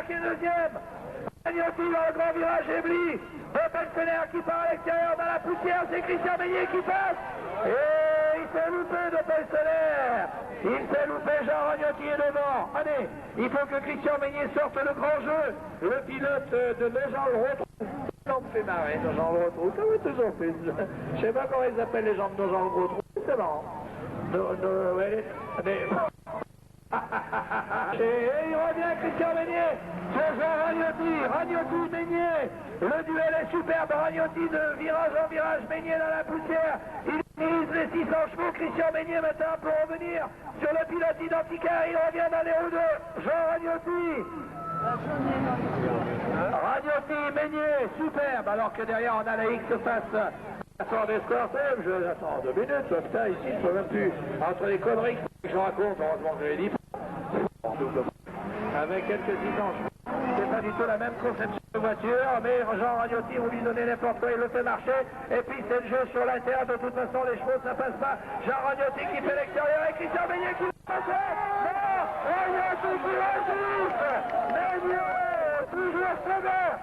qui est deuxième. Magnotti dans le grand virage, Ebli. Doppelsener qui part à l'extérieur dans la poussière, c'est Christian Meignet qui passe. Et il s'est loupé Doppelsener. Il s'est loupé, Jean Ragnotti est devant. Allez, il faut que Christian Meignet sorte le grand jeu. Le pilote de Jean le retrouve. On me fait marrer, Jean le retrouve. Ça va toujours plus. Je sais pas comment ils appellent les gens de Jean le retrouve. C'est marrant. Et il revient Christian Meignet, c'est Jean Ragnotti, Meignet, le duel est superbe, Ragnotti de virage en virage, Meignet dans la poussière, il utilise les 600 chevaux, Christian Meignet maintenant pour revenir sur le pilote identicaire, il revient dans les roues de Jean Ragnotti. Ragnotti, Meignet, superbe, alors que derrière on a la X face. Attends des scores, j'attends 2 minutes, putain, ici, je peux même plus, entre les conneries que je raconte, heureusement que je l'ai dit, avec quelques distances, c'est pas du tout la même conception de voiture, mais Jean Ragnotti, vous lui donnez n'importe quoi, il le fait marcher, et puis c'est le jeu sur l'intérieur, de toute façon, les chevaux, ça passe pas, Jean Ragnotti qui fait l'extérieur, et Christian Meignet qui passe, non, Ragnotti qui résiste, Meignet, toujours sévère.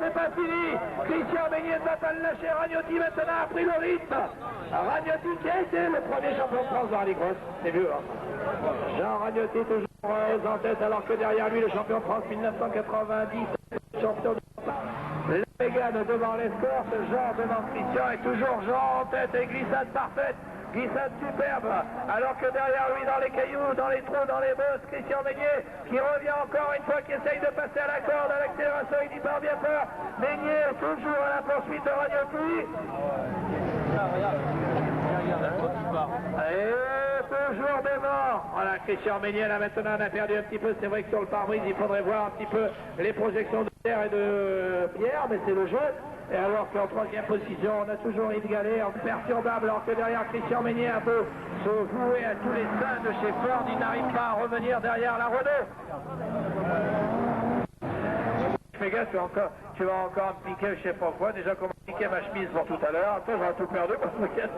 C'est pas fini. Christian Meignet ne va pas le lâcher. Ragnotti maintenant a pris le rythme. Ragnotti qui a été le premier champion de France dans la Ligue Grosse. C'est vieux, hein. Jean Ragnotti toujours en tête alors que derrière lui le champion de France 1990, champion de France. La Mégane devant l'escorte, Jean devant Christian et toujours Jean en tête et glissade parfaite. Glissade superbe, alors que derrière lui, dans les cailloux, dans les trous, dans les bosses, Christian Meignet, qui revient encore une fois, qui essaye de passer à la corde, à l'accélération, il n'y parvient pas. Meignet, toujours à la poursuite de Ragnotti. Et toujours devant. Voilà, Christian Meignet, là maintenant, on a perdu un petit peu. C'est vrai que sur le pare-brise, il faudrait voir un petit peu les projections de terre et de pierre, mais c'est le jeu. Et alors qu'en troisième position, on a toujours Yves Gallet, imperturbable, alors que derrière Christian Meignet a beau se vouer à tous les seins de chez Ford, il n'arrive pas à revenir derrière la Renault. Fais gaffe, tu vas encore me piquer, je sais pas quoi, déjà comment piquer ma chemise pour tout à l'heure, toi j'aurais tout perdu pour ce week-end.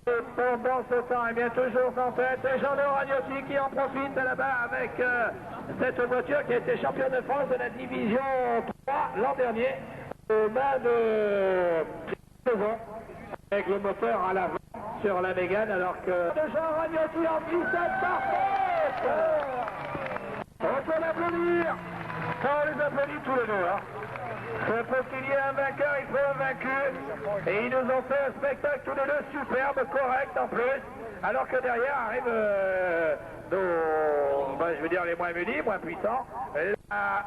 Et pendant ce temps, eh bien toujours en tête, Jean Ragnotti qui en profite là-bas avec cette voiture qui a été championne de France de la division 3 l'an dernier, aux mains de avec le moteur à l'avant sur la Mégane, alors que Jean Ragnotti en glissade parfaite. On peut l'applaudir. On les applaudit tous les deux, hein. Pour qu'il y ait un vainqueur, il faut un vaincu. Et ils nous ont fait un spectacle tous les deux superbe, correct en plus. Alors que derrière arrivent je veux dire les moins munis, moins puissants. La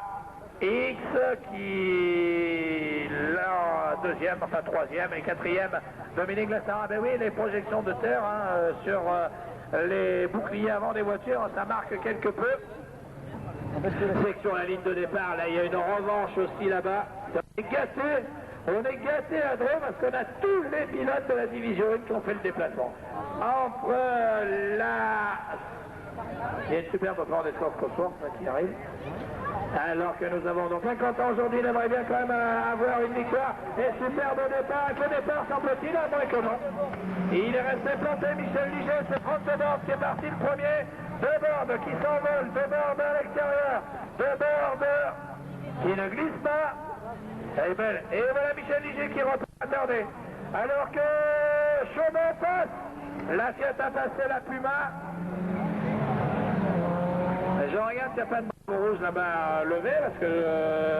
X qui, la deuxième, enfin troisième et quatrième, Dominique Lassara. Ben oui, les projections de terre hein, sur les boucliers avant des voitures, ça marque quelque peu. C'est que sur la ligne de départ, là, il y a une revanche aussi là-bas. On est gâté à Dreux parce qu'on a tous les pilotes de la division 1 qui ont fait le déplacement. Entre il y a une superbe grande escorte Cosworth qui arrive. Alors que nous avons donc 50 ans aujourd'hui, il aimerait bien quand même avoir une victoire. Et superbe au départ, avec le départ semble-t-il, à moins que non. Il est resté planté, Michel Liget, c'est Franck Debord qui est parti le premier. Debord qui s'envole, Debord à l'extérieur, Debord qui ne glisse pas. Elle est belle. Et voilà Michel Liget qui reprend. Attendez. Alors que Chaumont passe, la Fiat a passé la Puma. Je regarde s'il n'y a pas de drapeau rouge là-bas levé parce que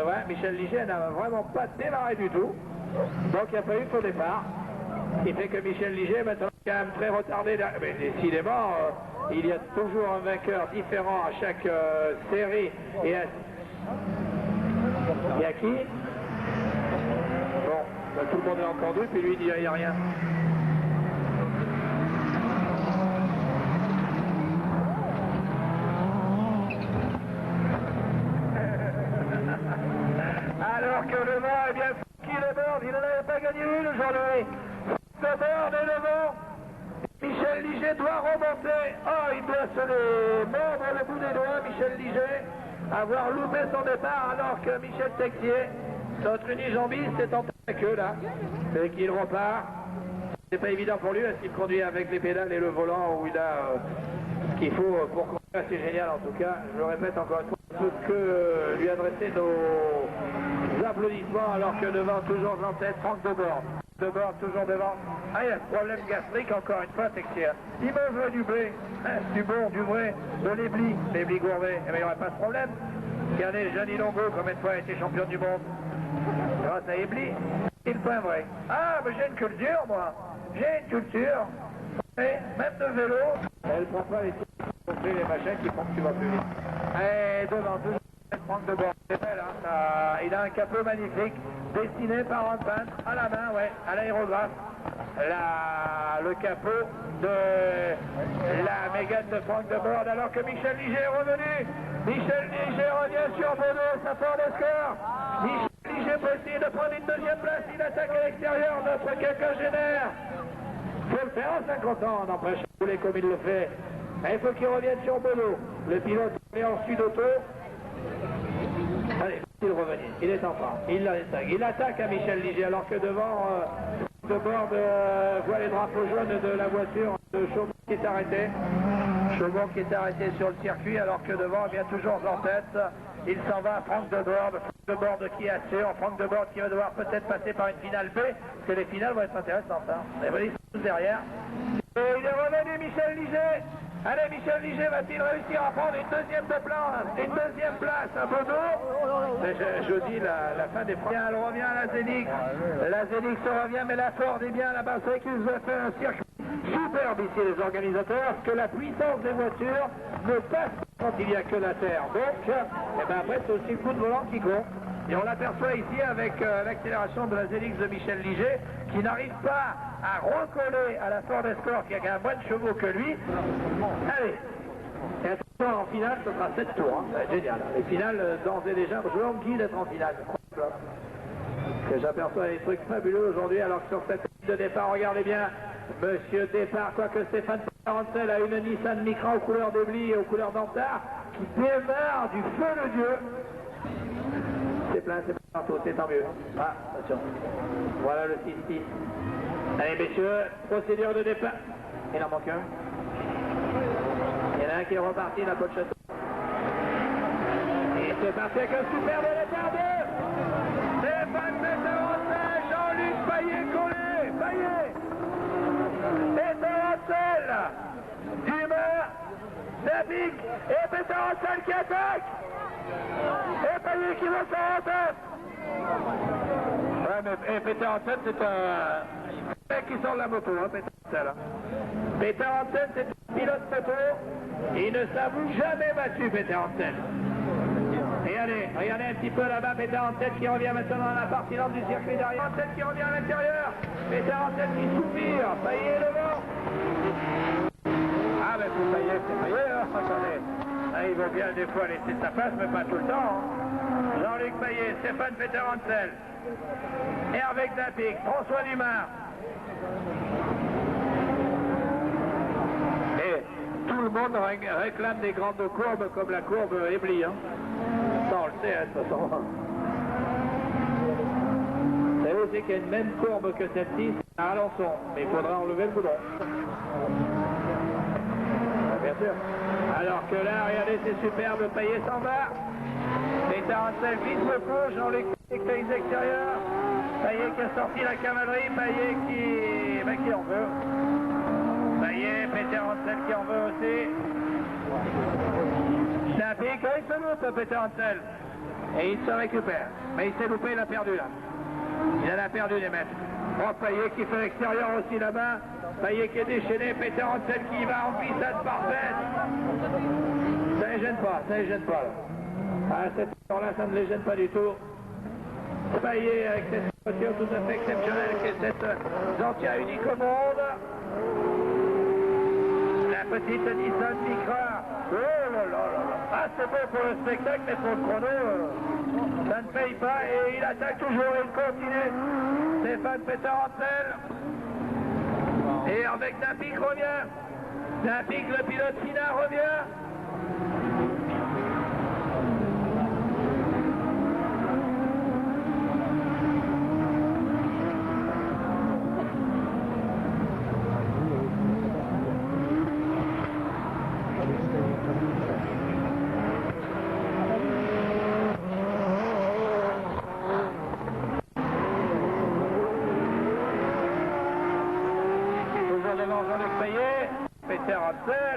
ouais, Michel Liget n'a vraiment pas démarré du tout. Donc il n'y a pas eu de faux départ. Ce qui fait que Michel Liget maintenant est quand même très retardé. Mais décidément, il y a toujours un vainqueur différent à chaque série. Et il y a qui? Bon, ben, tout le monde est entendu, puis lui il dit il n'y a rien. Alors que le vent est bien qui le borde, il n'en avait pas gagné une aujourd'hui. Le bord est devant. Michel Liget doit remonter. Oh, il doit se les mordre le bout des doigts, Michel Liget, avoir loupé son départ alors que Michel Texier, notre unijambiste, est en avec eux là. Et qu'il repart. C'est pas évident pour lui parce qu'il conduit avec les pédales et le volant où il a ce qu'il faut pour C'est génial en tout cas, je le répète encore une fois, ce que lui adresser nos applaudissements alors que devant toujours en tête Franck Debord. Debord toujours devant. Ah, il y a ce problème gastrique encore une fois, c'est que il me veut du blé, hein, du bon, du vrai, de l'éblis gourmet. Eh bien, il n'y aurait pas ce problème. Regardez, Johnny Longo, combien de fois a été champion du monde grâce à Éblis. C'est le point vrai. Ah, mais j'ai une culture, moi. J'ai une culture. Et même de vélo, elle prend pas les machins qui font que tu vas plus vite. Et devant, toujours Franck Debord. C'est belle, hein, il a un capot magnifique, dessiné par un peintre, à la main, ouais, à l'aérographe. Le capot de la Mégane de Franck Debord, alors que Michel Liger est revenu. Michel Liger revient sur Bono, ça part le score. Michel Liger peut essayer de prendre une deuxième place, il attaque à l'extérieur, notre quinquagénaire. Il faut le faire en 50 ans, n'empêche pas rouler comme il le fait. Et il faut qu'il revienne sur Bono. Le pilote est en sud auto. Allez, il revenir. Il est en train. Il attaque à Michel Liger, alors que devant, Debord voit les drapeaux jaunes de la voiture de Chaumont qui est arrêté. Chaumont qui est arrêté sur le circuit, alors que devant, vient toujours en tête. Il s'en va à Franck Debord. Franck Debord qui assure. Franck Debord qui va devoir peut-être passer par une finale B, parce que les finales vont être intéressantes. Hein. Les volis sont tous derrière. Et il est revenu, Michel Liger. Allez, Michel Liger va-t-il réussir à prendre une deuxième place à Bono? Je dis la fin des premiers. Elle revient à la Zénith. La Zénith se revient, mais la Ford est bien là-bas. C'est vrai qu'ils ont fait un circuit superbe ici, les organisateurs, parce que la puissance des voitures ne passe pas quand il n'y a que la terre. Donc, eh ben après, c'est aussi le coup de volant qui compte. Et on l'aperçoit ici avec l'accélération de la Zélix de Michel Liger, qui n'arrive pas à recoller à la Ford Escort, qui a quand même moins de chevaux que lui. Allez, et attention, en finale, ce sera 7 tours. Hein. Génial. Les finales, d'ores et déjà, je languis d'être en finale. Que j'aperçois des trucs fabuleux aujourd'hui, alors que sur cette ligne de départ, regardez bien, Monsieur Départ, quoique Stéphane Rancel a une Nissan Micra aux couleurs d'Éblis et aux couleurs d'Antard, qui démarre du feu de Dieu. C'est plein partout, c'est tant mieux. Ah, attention. Voilà le 6-6. Allez, messieurs, procédure de départ. Il en manque un. Il y en a un qui est reparti, la Pochette. Et c'est parti avec un superbe départ de Stéphane Rancel, Jean-Luc Payet-Collet. Payet. Peter Rancel. Dumas. Dabic. Et Peter Rancel qui attaque. Et Payet qui va s'en tête. Ouais, mais Peter Hansen, c'est un mec qui sort de la moto, hein, Peter Hansen. Peter Hansen, c'est un pilote moto. Il ne s'avoue jamais battu, Peter Hansen. Regardez un petit peu là-bas, Peter Hansen qui revient maintenant dans la partie lente du circuit derrière. Hansen qui revient à l'intérieur. Peter Hansen qui soupire. Payet devant. Ah, ben pour Payet, c'est Payet, hein, attendez. Ah, il vaut bien des fois laisser sa place, mais pas tout le temps. Hein. Jean-Luc Payet, Stéphane Peter Hansel, Hervé Dapic, François Dumas. Et tout le monde réclame des grandes courbes comme la courbe Éblis. Hein. Ça, on le sait, hein, de toute façon. Vous savez aussi qu'il y a une même courbe que celle-ci, c'est à Alençon, mais il faudra enlever le boulon. Bien sûr. Alors que là, regardez, c'est superbe, Payet s'en va. Peter Hansel vise le coup, Jean-Luc Payet extérieur. Payet qui a sorti la cavalerie, Payet qui en veut. Payet, Peter Hansel qui en veut aussi. Dapic, il se loupe, Peter Hansel. Et il se récupère. Mais il s'est loupé, il a perdu là. Il en a perdu des mètres. Oh, Payet qui fait l'extérieur aussi là-bas. Payet qui est déchaîné, Peter Hansel qui va en glissade parfaite. Ça ne les gêne pas, ça ne les gêne pas. Là. À cette heure-là, ça ne les gêne pas du tout. Payet avec cette voiture tout à fait exceptionnelle, qui est cette Xantia unique au monde. La petite Nissan Micra. Oh là là là là. Ah, c'est bon pour le spectacle, mais pour le chrono, ça ne paye pas. Et il attaque toujours et il continue. Stéphane Peter Hansel. Et avec Dapic revient. Dapic, le pilote Fina revient.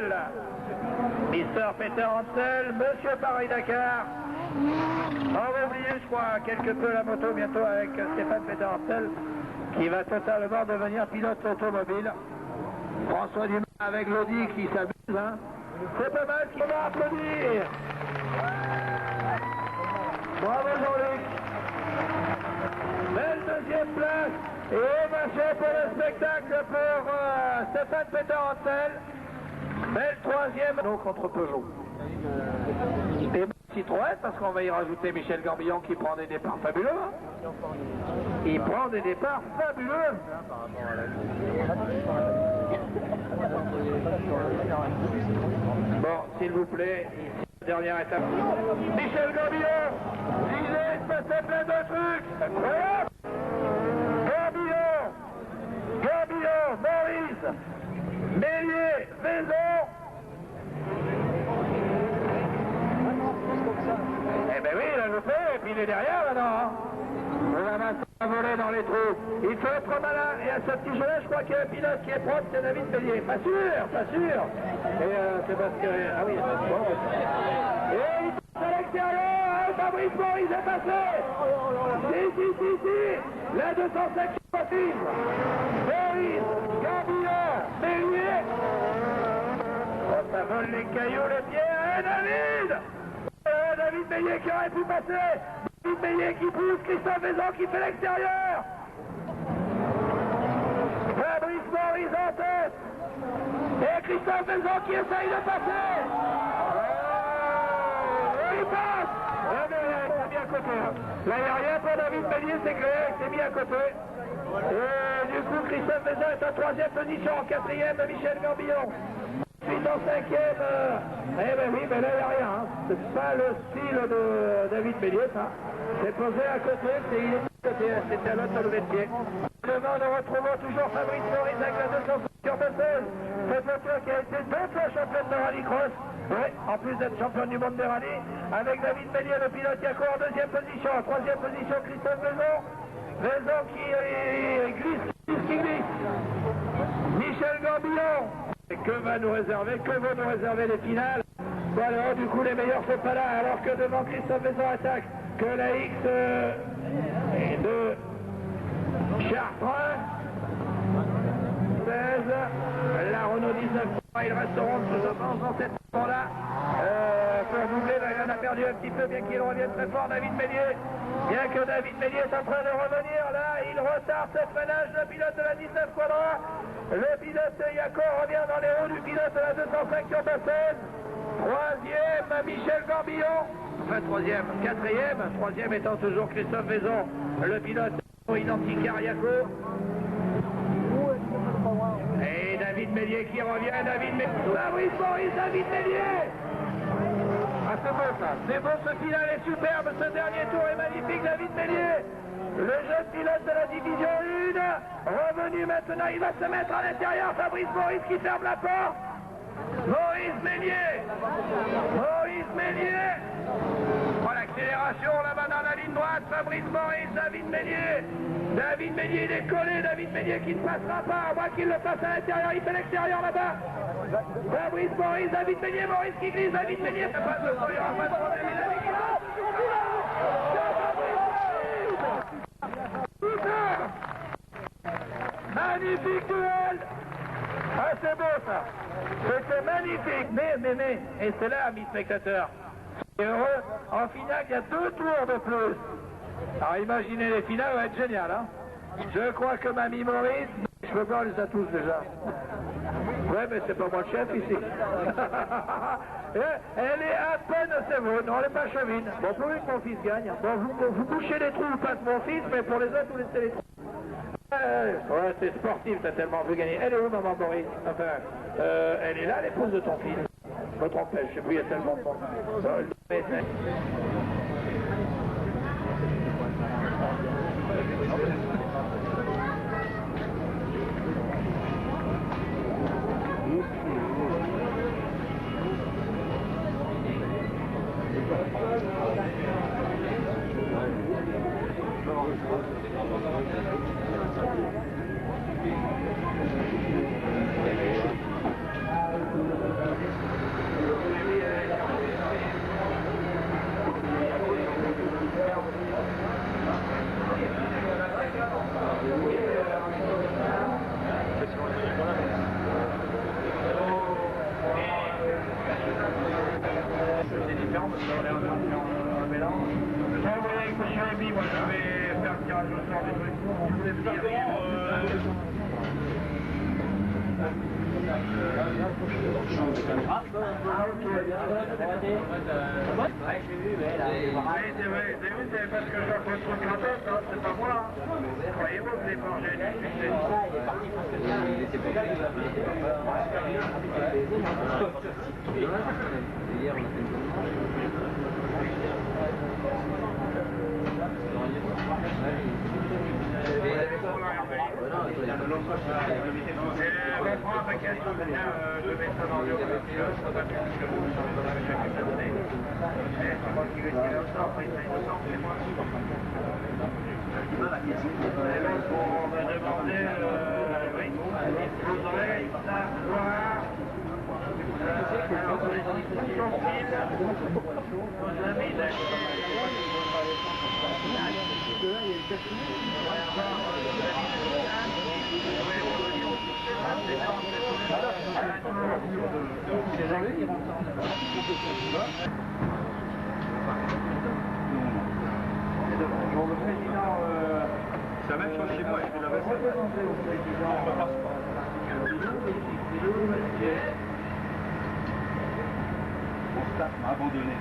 Hansel. Mister Peter Hansel, Monsieur Paris-Dakar. On va oublier, je crois, quelque peu la moto bientôt avec Stéphane Peter Hansel, qui va totalement devenir pilote automobile. François Dumas avec l'Audi qui s'amuse, hein. C'est pas mal, qu'on va applaudir. Bravo Jean-Luc. Belle deuxième place. Et ovation pour le spectacle pour Stéphane Peter Hansel. Belle troisième. Donc contre Peugeot. Et Citroën, parce qu'on va y rajouter Michel Gambillon qui prend des départs fabuleux. Hein. Il prend des départs fabuleux. Bon, s'il vous plaît, dernière étape. Michel Gambillon, il se passait plein de trucs. Incroyable. Gambillon, Maurice, Mélier, Vaison. Eh ben oui, il a le fait, et puis il est derrière maintenant. Hein. On va maintenant voler dans les trous. Il faut être malin. Et à ce petit jeu-là, je crois qu'il y a un pilote qui est propre, c'est David Bélier. Pas sûr, pas sûr. Et c'est parce que... Ah oui, bon. Et il passe à l'extérieur. Fabrice Maurice est passé. Si. La 205 possible. Maurice, Gambillon, Bélier. Oh, ça vole les cailloux, les pierres. Et David David Bélier qui aurait pu passer. David Bélier qui pousse, Christophe Vaison qui fait l'extérieur. Fabrice Maurice en tête. Et Christophe Vaison qui essaye de passer. Il passe. C'est mis à côté. Hein. Là, il n'y a rien pour David Bélier, c'est clair, c'est mis à côté. Et du coup, Christophe Vaison est en troisième position, en quatrième, Michel Gambillon. Ensuite en cinquième, eh ben oui, mais là il n'y a rien. Hein. C'est pas le style de David Bélier, ça. C'est posé à côté, c'est il est à côté, c'était à l'autre levé de pied. Devant, nous retrouvons toujours Fabrice Maurice avec la 276. Cette voiture qui a été deux fois championne de rallycross. Oui, en plus d'être championne du monde des rallyes. Avec David Bélier, le pilote qui accourt en deuxième position. En troisième position, Christophe Vaison. Vaison qui glisse. Michel Gambillon. Que va nous réserver, les finales? Bon alors du coup les meilleurs sont pas là, alors que devant Christophe Vaison attaque, que la X de Chartres, 16, la Renault 19, ils resteront dans cette là pour doubler, il en a perdu un petit peu, bien qu'il revienne très fort, David Bélier. Bien que David Bélier est en train de revenir, là, il retarde cette ménage, le pilote de la 19 Quadra. Le pilote Yako revient dans les roues du pilote de la 205 Turbocène. Troisième, Michel Gambillon. Enfin, troisième étant toujours Christophe Vaison, le pilote identique à Yako. Et David Bélier qui revient, David Bélier. Fabrice Maurice, David Bélier. Ah, c'est beau ça, c'est beau, ce final est superbe, ce dernier tour est magnifique, David Bélier. Le jeune pilote de la division 1, revenu maintenant, il va se mettre à l'intérieur, Fabrice Maurice qui ferme la porte. Maurice Mélier. Oh, l'accélération là-bas dans la ligne droite, Fabrice Maurice, David Mélier. David Mélier, il est collé, David Mélier qui ne passera pas, à moins qu'il le passe à l'intérieur, il fait l'extérieur là-bas. Fabrice Maurice, David Mélier, Maurice qui glisse, David Mélier, il n'y aura pas de problème, il a dit qu'il magnifique duel. Ah, c'est beau ça. C'était magnifique. Mais, et c'est là, mes spectateurs. C'est heureux. En finale, il y a 2 tours de plus. Alors imaginez, les finales vont être géniales. Hein. Je crois que Mamie Maurice, je peux pas, on les a tous déjà. Ouais, mais c'est pas moi le chef ici. Elle est à peine sévère, non, elle n'est pas chevine. Bon, pour que mon fils gagne. Bon, vous bouchez les trous, pas de mon fils, mais pour les autres, vous laissez les trous. Ouais, c'est sportif, t'as tellement vu gagner. Elle est où, maman Maurice? Enfin, elle est là, l'épouse de ton fils. Je me trompe, je sais plus, il y a tellement de monde. question, parce qu'on est en mélange. Vous voyez avec M. Rémy, moi je vais faire le tirage au sort des trucs. Je voulais vous dire. C'est parce que j'ai fait le truc en tête, c'est pas moi. Croyez-vous que les mangé du succès. Je mets ça dans l'eau, ça va bien que vous, ça va bien que ça donne. C'est moi qui vais tirer au sort, après ça innocent, c'est moi. Et donc on va demander, oui, vous aurez savoir, alors vous êtes son fil, vos amis c'est Jean-Luc qui rentre Bon, le président... C'est la même chose chez moi, je fais la même chose. On ne passe pas. Mon staff m'a abandonné.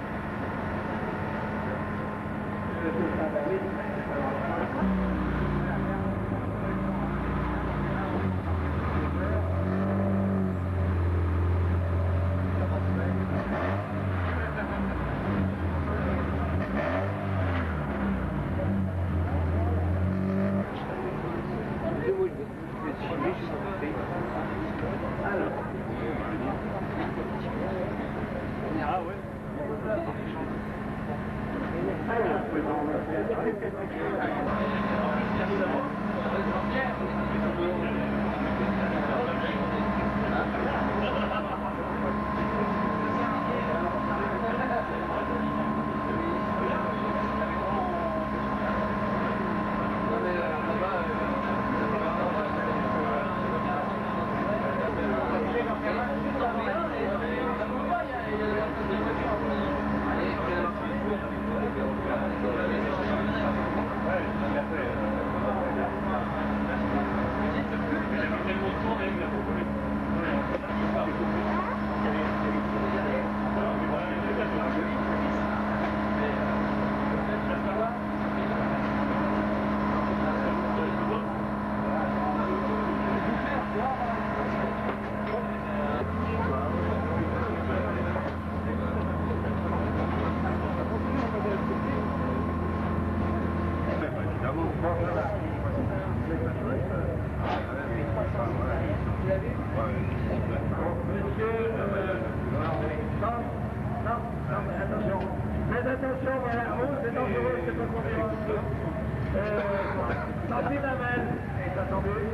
Sandrine Hamel est attendue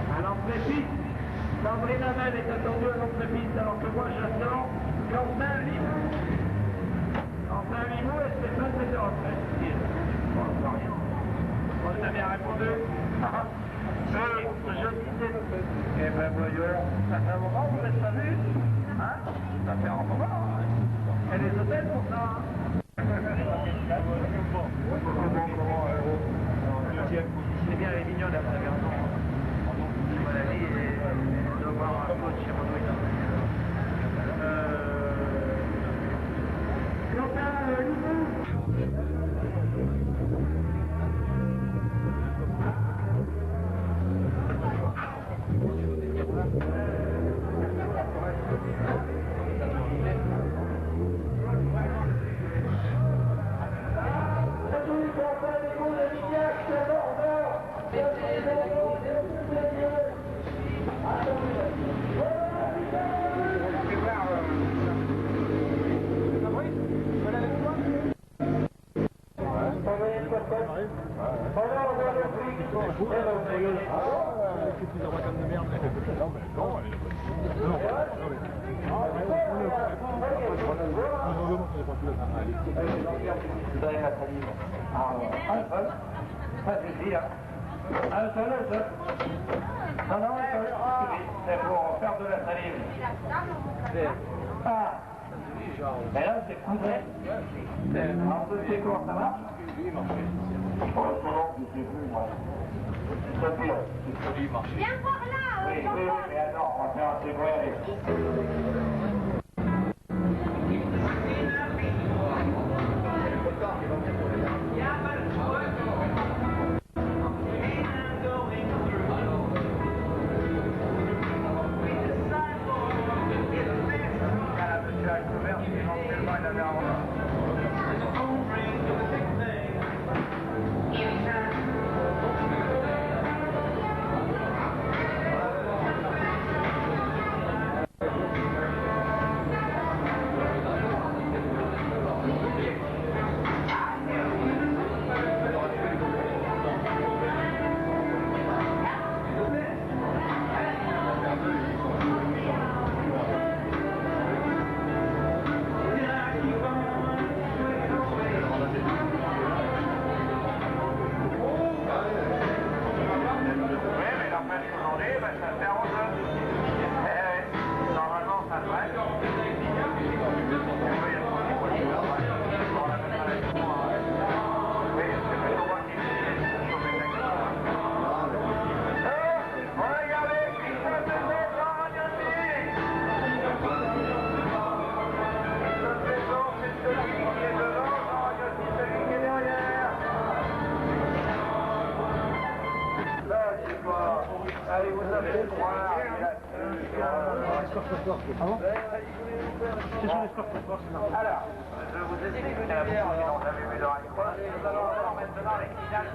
à l'entrée-piste. Sandrine Hamel est attendue à l'entrée-piste, alors que moi j'attends Quentin Limou. Quentin Limou et Stéphane Péteroffet. Bon, c'est rien. Moi, ça bien répondu. Et je disais... Eh ben voyons, ça fait un moment, vous l'avez pas vu? Hein? Ça fait un moment. Et les hôtels pour ça, hein? C'est bien, elle est mignonne, la garçon. À la vie, elle doit avoir un coach chez Renault. C'est pour faire de la salive. Ah. Et là, c'est cousin. En deux, c'est court, ça marche? Pour le moment, je sais plus, moi. Viens voir là, oui, mais attends, on va faire un séquoia avec. Allez, vous avez le droit. Ah bon? C'est sur l'escorte ce soir, c'est normal. Alors, je vous explique que la bière, on avait vu dans la croix, nous allons voir maintenant les finales.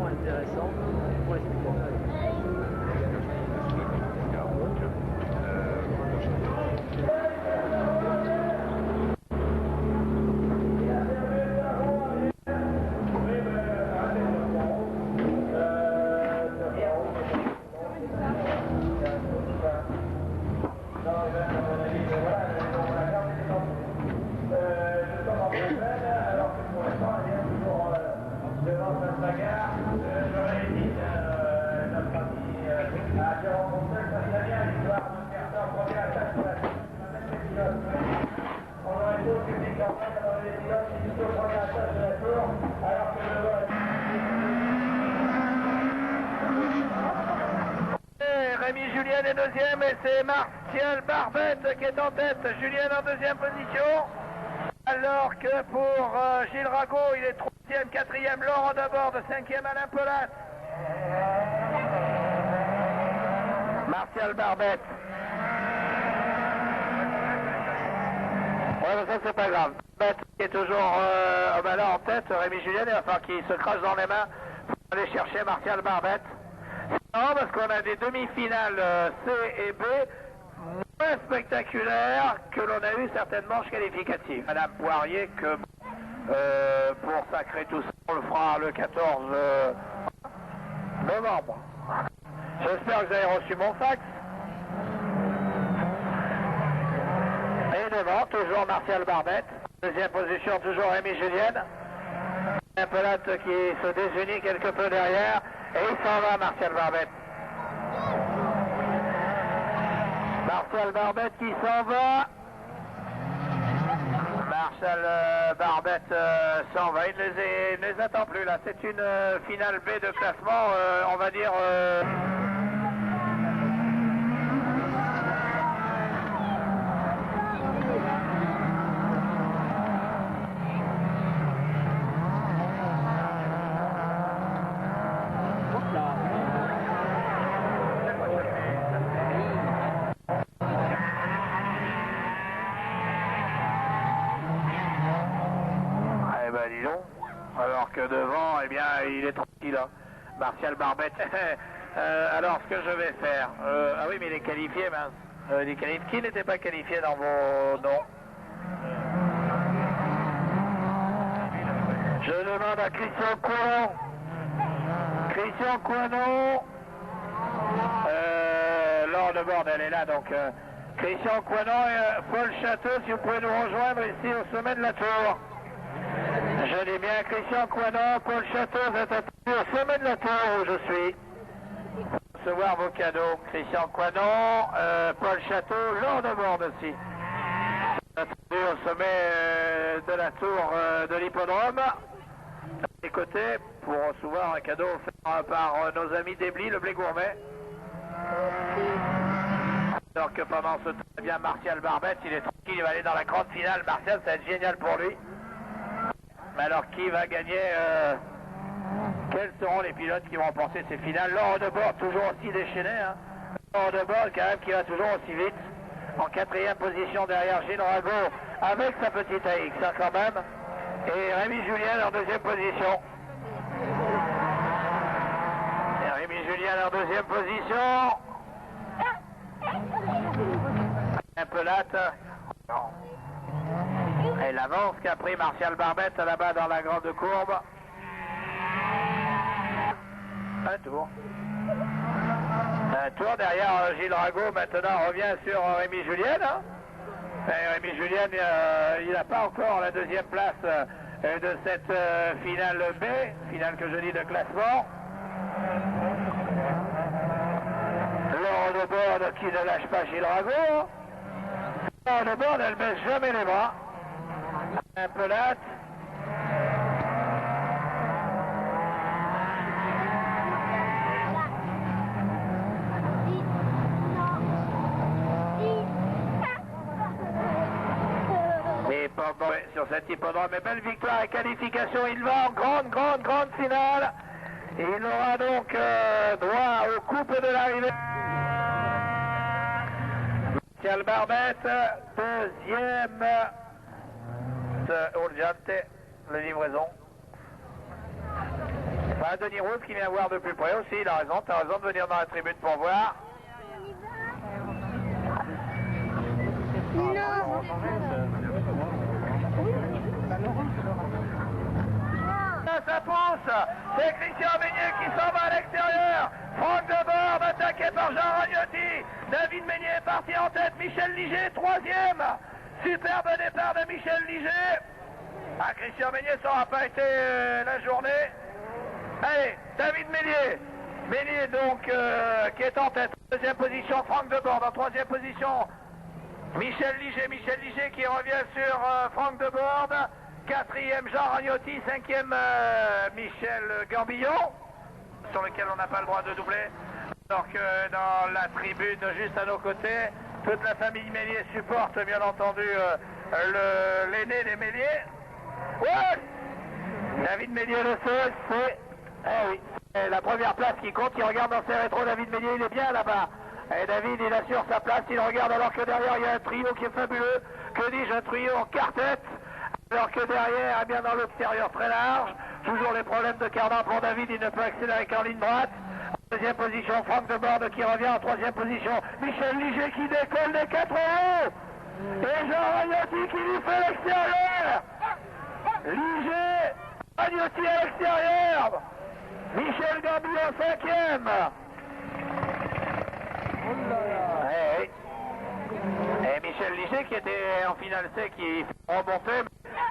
Intéressant pour les spectateurs. Rémi Julien est deuxième et c'est Martial Barbette qui est en tête. Julien en deuxième position. Alors que pour Gilles Rago, il est troisième, quatrième. Laurent Dabord, cinquième. Alain Polat. Martial Barbette. Ouais, mais ça c'est pas grave. Barbette qui est toujours là en tête. Rémi Julien, il va falloir qu'il se crache dans les mains pour aller chercher Martial Barbette. Non, parce qu'on a des demi-finales C et B moins spectaculaires que l'on a eu certaines manches qualificatives. Madame Poirier, que pour sacrer tout ça, on le fera le 14 novembre. J'espère que vous avez reçu mon fax. Et devant, toujours Martial Barbette. Deuxième position, toujours Rémi Julienne. Un Polat qui se désunit quelque peu derrière. Et il s'en va, Martial Barbette. Martial Barbette qui s'en va. Martial Barbette s'en va. Il ne les attend plus là. C'est une finale B de classement, on va dire... division. Alors que devant, eh bien, il est tranquille. Hein. Martial Barbette. Alors, ce que je vais faire... ah oui, mais il est qualifié, mince. Qui n'était pas qualifié dans vos noms? Je demande à Christian Coinon. Christian Coinon. Lors de bord, elle est là, donc... Christian Coinon et Paul Château, si vous pouvez nous rejoindre ici au sommet de la tour. Je dis bien Christian Coinon, Paul Château, vous êtes au sommet de la tour où je suis. Recevoir vos cadeaux. Christian Coinon, Paul Château, lors de bord aussi. Au sommet de la tour de l'hippodrome. Des côtés pour recevoir un cadeau offert par nos amis d'Ebly, le blé gourmet. Alors que pendant ce temps, eh bien, Martial Barbette, il est tranquille, il va aller dans la grande finale. Martial, ça va être génial pour lui. Mais alors, qui va gagner quels seront les pilotes qui vont remporter ces finales? Laurent de bord, toujours aussi déchaîné. Hein. Laurent de bord, quand même, qui va toujours aussi vite. En 4e position derrière Gilles Rago, avec sa petite AX, hein, quand même. Et Rémi Julien en 2e position. Et Rémi Julien en 2e position. Un peu latte. Et l'avance qu'a pris Martial Barbette là-bas dans la grande courbe. Un tour. Un tour derrière Gilles Rago maintenant revient sur Rémi Julien. Hein. Et Rémi Julien, il n'a pas encore la 2e place de cette finale B, finale que je dis de classement. Laurent de bord qui ne lâche pas Gilles Rago. Laurent de bord, elle ne baisse jamais les bras. Un peu latte. Et sur cet hippodrome, belle victoire et qualification, il va en grande finale. Et il aura donc droit aux coupes de l'arrivée. Martial Barbette, 2e. Urgente, la livraison. Voilà Denis Rose qui vient voir de plus près aussi, il a raison, tu as raison de venir dans la tribune pour voir. Ça pousse, c'est Christian Meignier qui s'en va à l'extérieur. Franck de bord attaqué par Jean Ragnotti. David Meignier est parti en tête, Michel Liger 3e. Superbe départ de Michel Liger. Ah, Christian Meignier, ça n'aura pas été la journée. Allez, David Meignier. Meignier donc qui est en tête. 2e position, Franck de bord. En 3e position, Michel Liger. Michel Liger qui revient sur Franck de bord. 4e, Jean Ragnotti. 5e, Michel Gambillon, sur lequel on n'a pas le droit de doubler. Alors que dans la tribune, juste à nos côtés, toute la famille Meillier supporte bien entendu l'aîné des Meillier. Ouais, David Meillier le sait, c'est... Eh oui, c'est la première place qui compte. Il regarde dans ses rétros, David Meillier, il est bien là-bas. Et David, il assure sa place, il regarde alors que derrière, il y a un trio qui est fabuleux. Que dis-je, un trio en quartette. Alors que derrière, eh bien dans l'extérieur très large, toujours les problèmes de cardan pour David, il ne peut accélérer qu'en ligne droite. En 2e position, Franck de bord qui revient en 3e position. Michel Liger qui décolle des 4 euros. Et Jean Ragnotti qui lui fait l'extérieur. Liger, Ragnotti à l'extérieur. Michel Gambillon 5e. Et Michel Liger qui était en finale C qui remontait.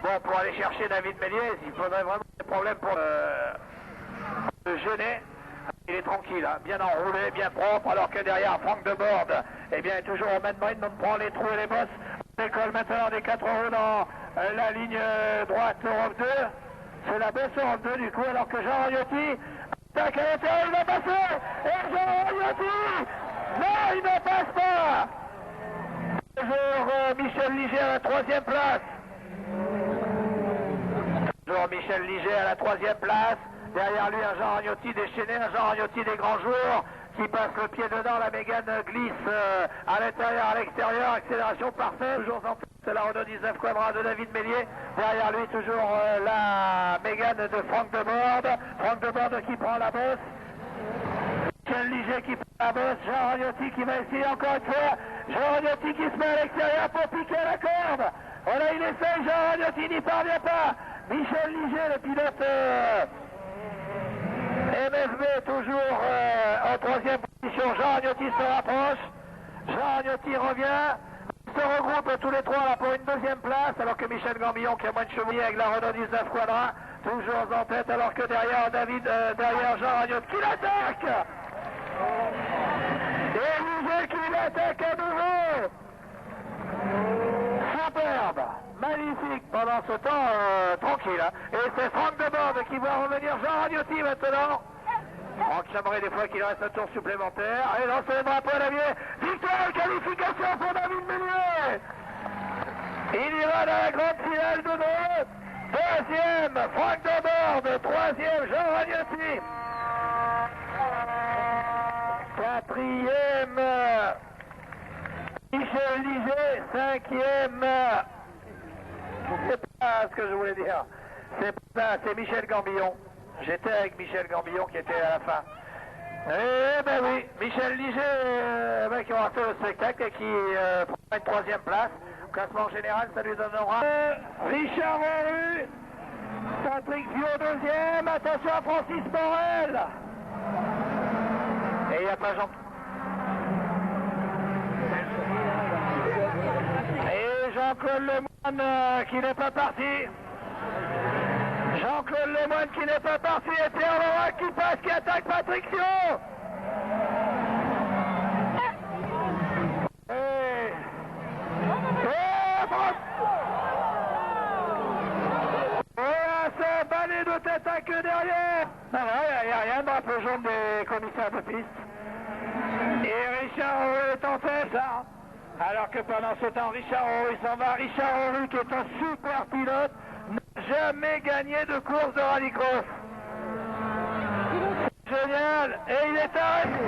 Bon, pour aller chercher David Meillier, il faudrait vraiment des problèmes pour le gêner. Il est tranquille, hein, bien enroulé, bien propre, alors que derrière Franck de bord, eh bien, est toujours au même moyen, on prend les trous et les bosses. On décolle maintenant des 4 euros dans la ligne droite Europe 2. C'est la bosse Europe 2 du coup, alors que Jean Ragnotti attaque à l'intérieur, il va passer. Et Jean Ragnotti, non, il ne passe pas. Toujours Michel Liger à la 3e place. Toujours Michel Liger à la 3e place. Derrière lui, un Jean Ragnotti déchaîné, un Jean Ragnotti des grands jours. qui passe le pied dedans, la Mégane glisse à l'intérieur, à l'extérieur, accélération parfaite, toujours en tête, c'est la Renault 19 Quadra de David Mélier, derrière lui toujours la Mégane de Franck Deborde qui prend la bosse, Michel Liget qui prend la bosse, Jean Ragnotti qui va essayer encore une fois, Jean Ragnotti qui se met à l'extérieur pour piquer la corde, voilà il essaye, Jean Ragnotti n'y parvient pas, Michel Liget le pilote MFB toujours en troisième position, Jean Ragnotti se rapproche, Jean Ragnotti revient, ils se regroupent tous les trois là pour une deuxième place, alors que Michel Gambillon qui a moins de chevaliers avec la Renault 19 Quadra, toujours en tête, alors que derrière derrière Jean Ragnotti qui l'attaque. Et Liget qui l'attaque à nouveau. Superbe, magnifique pendant ce temps tranquille. Hein. Et c'est Franck Deborde qui va revenir Jean Ragnotti maintenant. Franck j'aimerais des fois qu'il reste un tour supplémentaire. Allez, lancez le drapeau à l'avier. Victoire, qualification pour David Mélier. Il ira dans la grande finale de Dreux. Deuxième, Franck Deborde. Troisième, Jean Ragnotti. Quatrième, Michel Liget. Cinquième, c'est pas ce que je voulais dire. C'est Michel Gambillon. J'étais avec Michel Gambillon qui était à la fin. Eh ben oui, Michel Liget qui aura fait le spectacle et qui prend une troisième place. Au classement général, ça lui donnera Richard Roru, Patrick Viau deuxième, attention à Francis Morel. Et il n'y a pas Jean. Et Jean-Claude Lemoine qui n'est pas parti. Jean-Claude Lemoine qui n'est pas parti et Pierre Laurent qui passe, qui attaque Patrick Viau. C'est un balai de tête à queue derrière. Non, il n'y a rien dans le jaune des commissaires de piste. Et Richard Roru est en tête, là. Alors que pendant ce temps, Richard Roru s'en va. Richard Roru qui est un super pilote, n'a jamais gagné de course de rallycross. C'est génial. Et il est arrêté.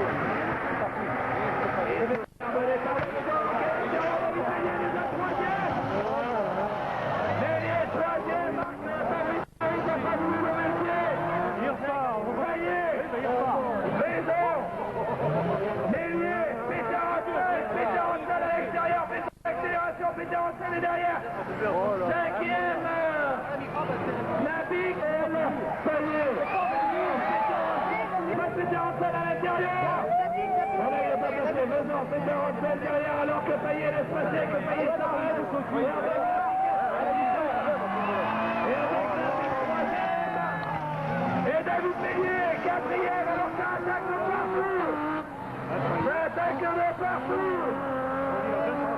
Péterancel est derrière. Cinquième, Nabic, Payet. Péterancel à l'intérieur. Voilà, il n'a pas passé. Maintenant, Péterancel derrière alors que Payet laisse passer, que Payet s'arrête. Et David Mélier, quatrième, alors ça attaque de partout. Ça attaque de partout.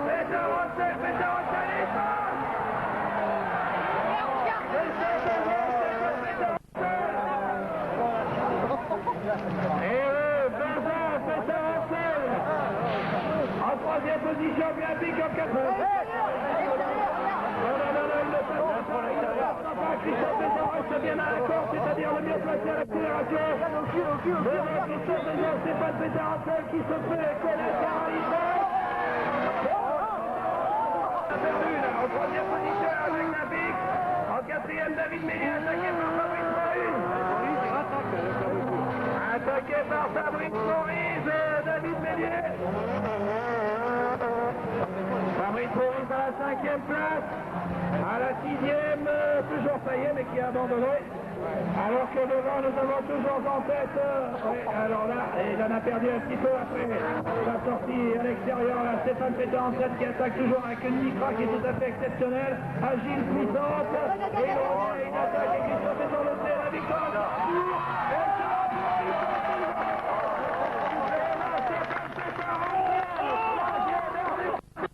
Péterancel est pas. Et Benjamin Péterancel en troisième position, bien pique en quatrième. Christophe Bézard reste bien à l'accord, c'est-à-dire le mieux placé à l'accélération. Christophe Bézard, c'est pas Péterancel qui se fait connaître à Rallye. En troisième position avec Nabic, en quatrième David Mélier, attaqué par Fabrice Maurice. Attaqué par Fabrice Maurice, David Mélier. Fabrice Maurice à la cinquième place, à la sixième, toujours Payet mais qui a abandonné. Alors que devant nous avons toujours en tête, alors là, il en a perdu un petit peu après la sortie à l'extérieur, là, Stéphane Péterancel qui attaque toujours avec une micra qui est tout à fait exceptionnelle, agile, puissante, et il revient, il attaque et Christophe est dans le la victoire.